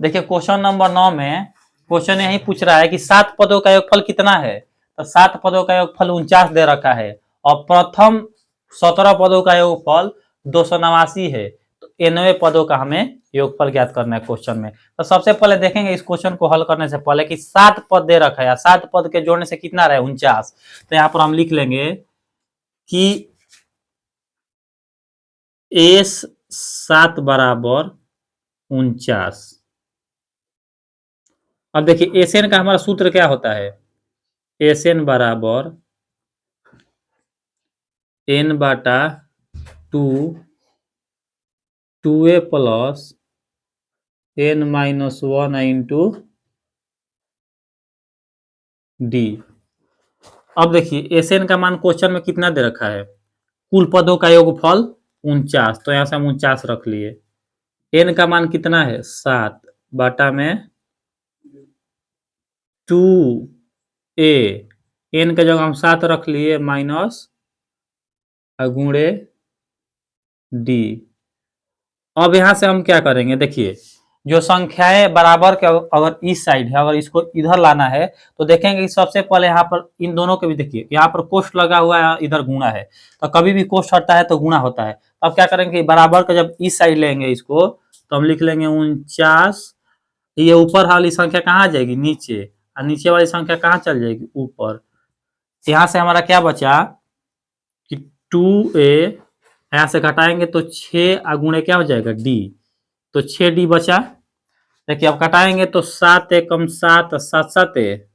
देखिए question number 9 में question यही पूछ रहा है कि 7 पदों का योगफल कितना है। तो 7 पदों का योगफल 49 दे रखा है और प्रथम 17 पदों का योगफल 289 है। तो 90 पदों का हमें योगफल ज्ञात करना है क्वेश्चन में। तो सबसे पहले देखेंगे इस क्वेश्चन को हल करने से पहले कि 7 पद दे रखा है, 7 पद के जोड़ने से कितना रहे 49। तो यहाँ पर हम लिख लेंगे कि एस 7 बराबर 49। अब देखिए एसएन का हमारा सूत्र क्या होता है, एसएन बराबर एन बाटा 2 2a plus n minus 1 into d. अब देखिए एसएन का मान क्वेश्चन में कितना दे रखा है, कुल पदों का योगफल 49। तो यहां से हम 49 रख लिए। एन का मान कितना है 7 बाटा में 2a, एन के जगह हम 7 रख लिए माइनस गुणे डी। अब यहां से हम क्या करेंगे, देखिए जो संख्याएं बराबर के अगर इस साइड है, अगर इसको इधर लाना है तो देखेंगे कि सबसे पहले यहाँ पर इन दोनों के भी देखिए यहाँ पर कोष्ठ लगा हुआ है, इधर गुणा है। तो कभी भी कोष्ठ हटता है तो गुणा होता है। अब क्या करेंगे बराबर का जब इस साइड लेंगे इसको तो हम लिख लेंगे 49। ये ऊपर वाली संख्या कहाँ जाएगी नीचे, और नीचे वाली संख्या कहाँ चल जाएगी ऊपर। यहाँ से हमारा क्या बचा कि 2a, यहाँ से घटाएंगे तो 6 गुणे क्या हो जाएगा डी। तो 6d बचा। देखिए अब घटाएंगे तो 7 एकम 7 7 7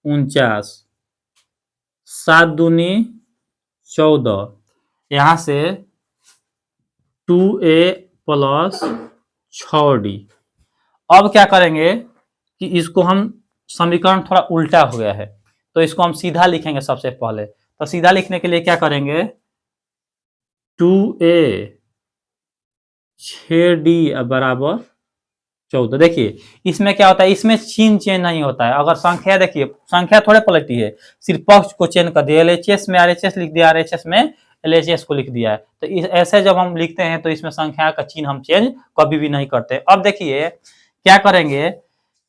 49, 7 दूनी 14। यहाँ से 2a प्लस 6d। अब क्या करेंगे कि इसको हम समीकरण थोड़ा उल्टा हो गया है तो इसको हम सीधा लिखेंगे सबसे पहले। तो सीधा लिखने के लिए क्या करेंगे 2a 6d बराबर 14। देखिए इसमें क्या होता है, इसमें चिन्ह चेंज नहीं होता है। अगर संख्या देखिए संख्या थोड़े पलटी है, सिर्फ पक्ष को चेंज कर दिया। एलएचएस में आरएचएस लिख दिया, आरएचएस में एलएचएस को लिख दिया है। तो ऐसे जब हम लिखते हैं तो इसमें संख्या का चिन्ह हम चेंज कभी भी नहीं करते। अब देखिए क्या करेंगे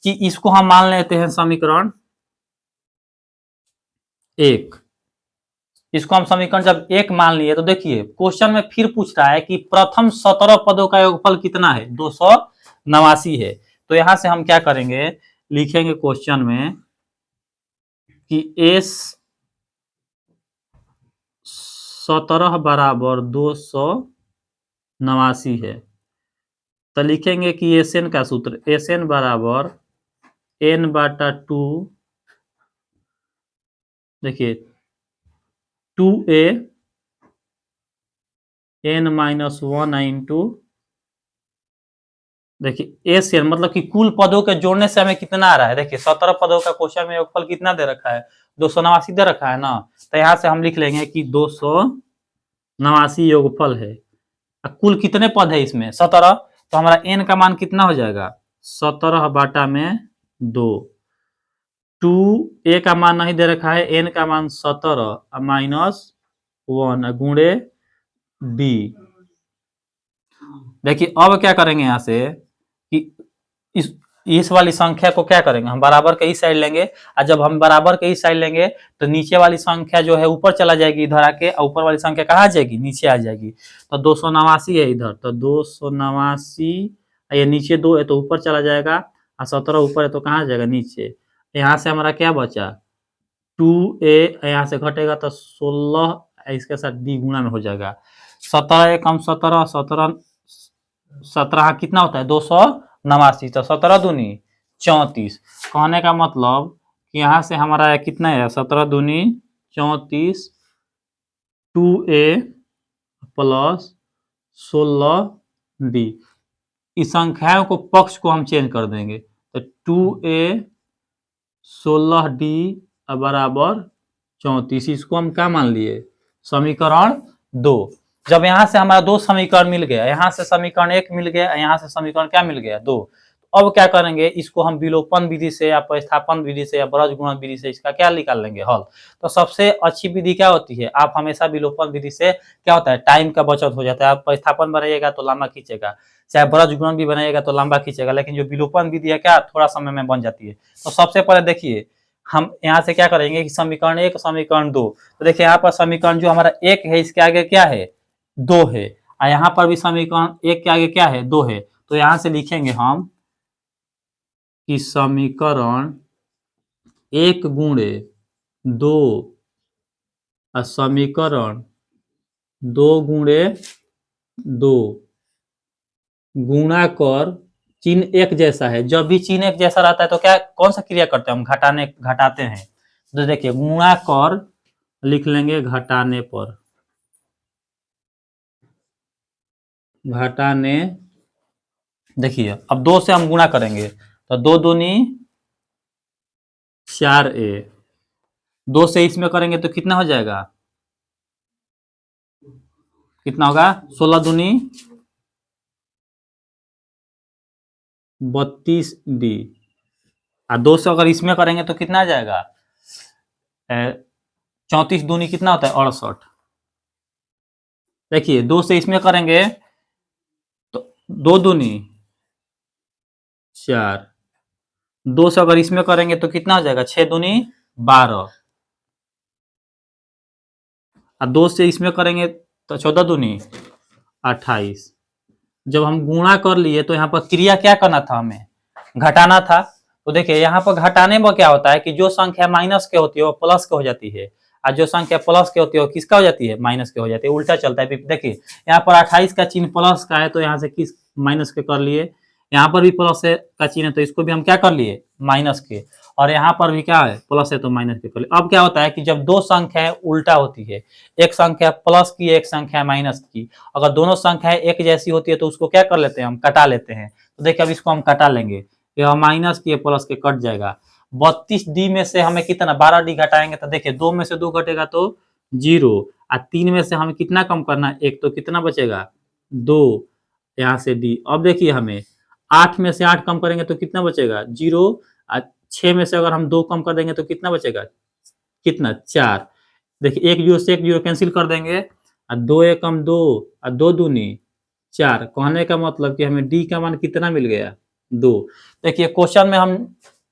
कि इसको हम मान लेते हैं समीकरण 1। इसको हम समीकरण जब 1 मान लिए तो देखिए क्वेश्चन में फिर पूछ रहा है कि प्रथम 17 पदों का योगफल कितना है 289 है। तो यहां से हम क्या करेंगे, लिखेंगे क्वेश्चन में कि एस 17 बराबर 289 है। तो लिखेंगे कि एस एन का सूत्र एस एन बराबर एन बाटा 2, देखिए 2a एन माइनस 1 इंटू, देखिए एस एन मतलब कि कुल पदों के जोड़ने से हमें कितना आ रहा है। देखिए 17 पदों का क्वेश्चन में योगफल कितना दे रखा है 289 दे रखा है ना। तो यहां से हम लिख लेंगे कि 289 योगफल है। कुल कितने पद है इसमें 17। तो हमारा एन का मान कितना हो जाएगा 17 बाटा में 2। 2a का मान नहीं दे रखा है, एन का मान 17 माइनस 1 गुणे डी। देखिए अब क्या करेंगे यहां से कि इस वाली संख्या को क्या करेंगे हम बराबर के इस साइड लेंगे, और जब हम बराबर के इस साइड लेंगे तो नीचे वाली संख्या जो है ऊपर चला जाएगी इधर आके, और ऊपर वाली संख्या कहाँ आ जाएगी नीचे आ जाएगी। तो 289 है इधर, तो 289 ये नीचे 2 है तो ऊपर चला जाएगा, और 17 ऊपर है तो कहाँ जाएगा नीचे। यहाँ से हमारा क्या बचा 2a, यहाँ से घटेगा तो 16, इसके साथ डी गुणा में हो जाएगा। 17 एकम 17 17 17 कितना होता है 289। तो 17 दूनी 34। कहने का मतलब कि यहाँ से हमारा कितना है 17 दूनी 34, 2a प्लस 16d। इस संख्याओं को पक्ष को हम चेंज कर देंगे तो 2a 16d बराबर 34। इसको हम क्या मान लिए समीकरण 2। जब यहां से हमारा 2 समीकरण मिल गया, यहां से समीकरण 1 मिल गया, यहां से समीकरण क्या मिल गया 2। अब क्या करेंगे, इसको हम विलोपन विधि से या प्रतिस्थापन विधि से या बृहद गुणन विधि से इसका क्या निकाल लेंगे, हल। तो सबसे अच्छी विधि क्या होती है, आप हमेशा विलोपन विधि से क्या होता है, टाइम का बचत हो जाता है। आप प्रतिस्थापन बनाइएगा तो लंबा खींचेगा, चाहे बृहद गुणन भी बनाइएगा तो लंबा खींचेगा, लेकिन जो विलोपन विधि है क्या थोड़ा समय में बन जाती है। तो सबसे पहले देखिए हम यहाँ से क्या करेंगे कि समीकरण 1 समीकरण 2, तो देखिए यहाँ पर समीकरण जो हमारा 1 है इसके आगे क्या है, 2 है, और यहाँ पर भी समीकरण 1 के आगे क्या है, 2 है। तो यहाँ से लिखेंगे हम कि समीकरण 1 गुणे 2 और समीकरण 2 गुणे 2 गुणा कर चिन्ह एक जैसा है। जब भी चिन्ह एक जैसा रहता है तो क्या कौन सा क्रिया करते हैं हम, घटाते हैं। तो देखिए गुणा कर लिख लेंगे घटाने पर, घटाने। देखिए अब 2 से हम गुणा करेंगे तो 2 दूनी 4a, 2 से इसमें करेंगे तो कितना हो जाएगा, कितना होगा, 16 दूनी 32d, और 2 से अगर इसमें करेंगे तो कितना आ जाएगा, 34 दूनी कितना होता है 68। देखिए 2 से इसमें करेंगे तो 2 दूनी 4, 2 से अगर इसमें करेंगे तो कितना हो जाएगा, 6 दूनी 12, और 2 से इसमें करेंगे तो 14 दूनी 28। जब हम गुणा कर लिए तो यहाँ पर क्रिया क्या करना था, हमें घटाना था। तो देखिए यहाँ पर घटाने में क्या होता है कि जो संख्या माइनस के होती है वो प्लस के हो जाती है, और जो संख्या प्लस के होती है वो किसका हो जाती है, माइनस के हो जाती है, उल्टा चलता है। देखिए यहाँ पर 28 का चिन्ह प्लस का है तो यहाँ से किस माइनस के कर लिए, यहाँ पर भी प्लस का चिन्ह है तो इसको भी हम क्या कर लिए, माइनस के, और यहाँ पर भी क्या है प्लस है तो माइनस के कर लिए। अब क्या होता है कि जब दो संख्याएं उल्टा होती है, एक संख्या प्लस की एक संख्या माइनस की, अगर दोनों संख्याएं एक जैसी होती है तो उसको क्या कर लेते हैं, हम कटा लेते हैं। तो देखिए अब इसको हम कटा लेंगे, यह माइनस की प्लस के कट जाएगा। 32d में से हमें कितना 12d घटाएंगे तो देखिए 2 में से 2 घटेगा तो 0, और 3 में से हमें कितना कम करना है 1, तो कितना बचेगा 2, यहाँ से d। अब देखिए हमें 8 में से 8 कम करेंगे तो कितना बचेगा 0, और 6 में से अगर हम 2 कम कर देंगे तो कितना बचेगा, कितना 4। देखिए 1 0 से 1 0 कैंसिल कर देंगे, और 2 एकम 2 और 2 दूनी 4। कहने का मतलब कि हमें d का मान कितना मिल गया 2। देखिए क्वेश्चन में हम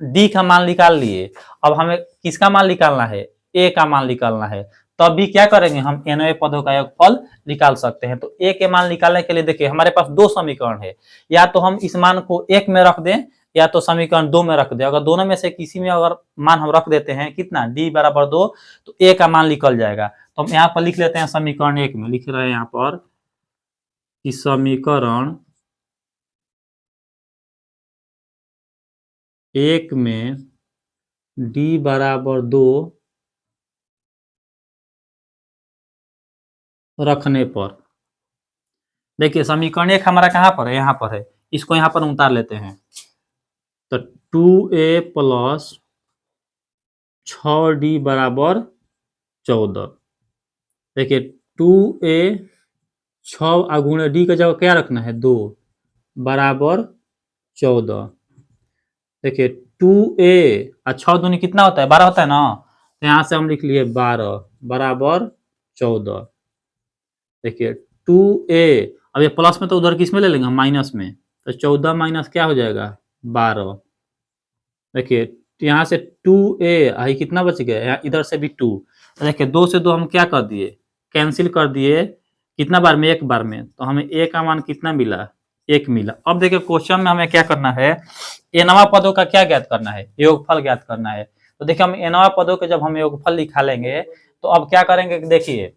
d का मान निकाल लिए, अब हमें किसका मान निकालना है, a का मान निकालना है। तब भी क्या करेंगे, हम nवें पदों का योगफल निकाल सकते हैं। तो a के मान निकालने के लिए देखिए हमारे पास दो समीकरण है, या तो हम इस मान को 1 में रख दें या तो समीकरण 2 में रख दें। अगर दोनों में से किसी में अगर मान हम रख देते हैं कितना d बराबर 2, तो a का मान निकल जाएगा। तो हम यहाँ पर लिख लेते हैं समीकरण 1 में, लिख रहे हैं यहाँ पर कि समीकरण 1 में d बराबर 2 रखने पर, देखिए समीकरण 1 हमारा कहाँ पर है, यहाँ पर है, इसको यहाँ पर उतार लेते हैं। तो 2a प्लस 6d बराबर 14। देखिए 2a 6 गुणे d का जगह क्या रखना है 2 बराबर 14। देखिए 2a और 6 दूनी कितना होता है 12 होता है ना, तो यहाँ से हम लिख लिए 12 बराबर 14। देखिए 2a, अब ये प्लस में तो उधर किस में ले लेंगे माइनस में, तो 14 माइनस क्या हो जाएगा 12। देखिए यहाँ से 2a आई कितना बच गया, यहाँ इधर से भी 2, तो देखिए 2 से 2 हम क्या कर दिए कैंसिल कर दिए, कितना बार में, एक बार में, तो हमें a का मान कितना मिला 1 मिला। अब देखिए क्वेश्चन में हमें क्या करना है, nवा पदों का क्या ज्ञात करना है, योगफल ज्ञात करना है। तो देखिए हम nवा पदों के जब हम योगफल निकालेंगे तो अब क्या करेंगे, देखिए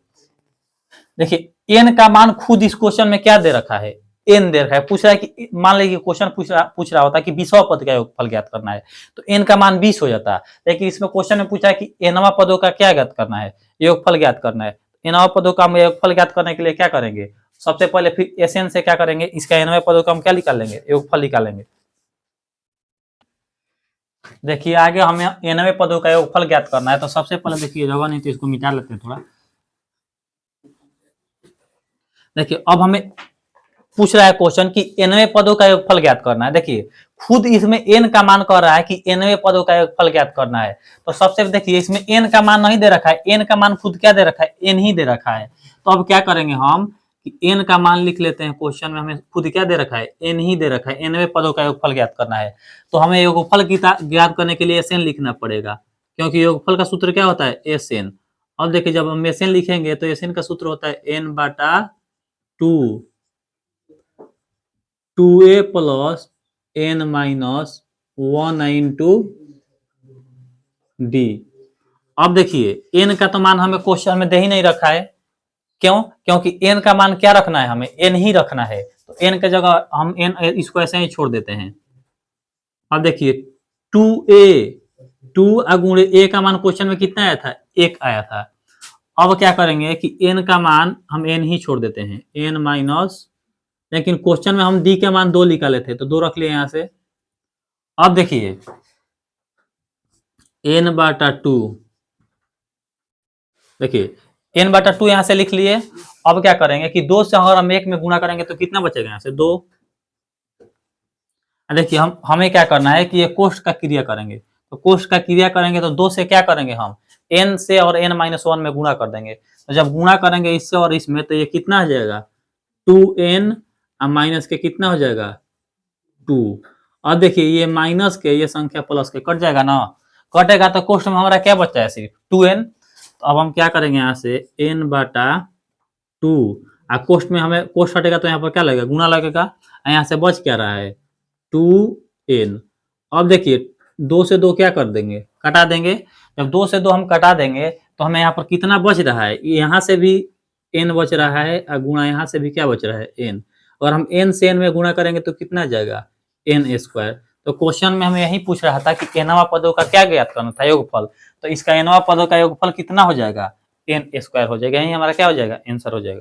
देखिए n का मान खुद इस क्वेश्चन में क्या दे रखा है, n दे रखा है। पूछ रहा है कि मान लीजिए क्वेश्चन पूछ रहा होता है कि 20वां पद का योगफल ज्ञात करना है, तो n का मान 20 हो जाता। लेकिन इसमें क्वेश्चन में पूछा है कि nवा पदों का क्या ज्ञात करना है, योगफल ज्ञात करना है। nवा पदों का हम योगफल ज्ञात करने के लिए क्या करेंगे, सबसे पहले फिर Sn से क्या करेंगे, इसका nवे पदों का हम क्या निकाल लेंगे, योगफल निकालेंगे। देखिए आगे हमें nवे पदों का योगफल ज्ञात करना है, तो सबसे पहले देखिए जगह नहीं तो इसको मिटा लेते हैं थोड़ा। देखिए अब हमें पूछ रहा है क्वेश्चन कि nवें पदों का योगफल ज्ञात करना है। देखिए खुद इसमें n का मान कह रहा है कि nवें पदों का योगफल ज्ञात करना है। तो सबसे देखिए इसमें n का मान नहीं दे रखा है, n का मान खुद क्या दे रखा है, n ही दे रखा है। तो अब क्या करेंगे हम कि n का मान लिख लेते हैं। क्वेश्चन में हमें खुद क्या दे रखा है, n ही दे रखा है। nवें पदों का योगफल ज्ञात करना है तो हमें योगफल ज्ञात करने के लिए Sn लिखना पड़ेगा, क्योंकि योगफल का सूत्र क्या होता है, Sn। अब देखिए जब हम Sn लिखेंगे तो Sn का सूत्र होता है n बटा 2 2a plus n minus 1 into d. अब देखिए n का तो मान हमें क्वेश्चन में दे ही नहीं रखा है। क्यों? क्योंकि n का मान क्या रखना है, हमें n ही रखना है। तो n के जगह हम n इसको ऐसे ही छोड़ देते हैं। अब देखिए 2 गुणे a का मान क्वेश्चन में कितना आया था, 1 आया था। अब क्या करेंगे कि n का मान हम n ही छोड़ देते हैं, n माइनस, लेकिन क्वेश्चन में हम d के मान 2 निकाले थे तो 2 रख लिए यहां से। अब देखिए n बटा 2, देखिए n बटा 2 यहां से लिख लिए। अब क्या करेंगे कि 2 से अगर हम 1 में गुणा करेंगे तो कितना बचेगा, यहां से 2। देखिए हमें क्या करना है कि ये कोष्ठ का क्रिया करेंगे। तो कोष्ठ का क्रिया करेंगे तो 2 से क्या करेंगे, हम n से और n माइनस 1 में गुणा कर देंगे। तो जब गुणा करेंगे इससे और इसमें तो ये कितना हो जाएगा, 2n माइनस के कितना हो जाएगा, 2। अब देखिए ये माइनस के ये संख्या प्लस के कट जाएगा ना, कटेगा तो कोष्ठ में हमारा क्या बचता है, सिर्फ 2n। तो अब हम क्या करेंगे, यहाँ से n बटा 2, कोष्ठ में हमें कोष्ठ हटेगा तो यहाँ पर क्या लगेगा, गुणा लगेगा। यहाँ से बच क्या रहा है, 2n। अब देखिए 2 से 2 क्या कर देंगे, कटा देंगे। जब 2 से 2 हम कटा देंगे तो हमें यहाँ पर कितना बच रहा है, यहाँ से भी n बच रहा है और गुणा यहाँ से भी क्या बच रहा है, n। और हम n से n में गुणा करेंगे तो कितना जाएगा, n स्क्वायर। तो क्वेश्चन में हमें यही पूछ रहा था कि nवां पदों का क्या ज्ञात करना था, योगफल। तो इसका nवां पदों का योगफल कितना हो जाएगा, n स्क्वायर हो जाएगा। यही हमारा क्या हो जाएगा, आंसर हो जाएगा।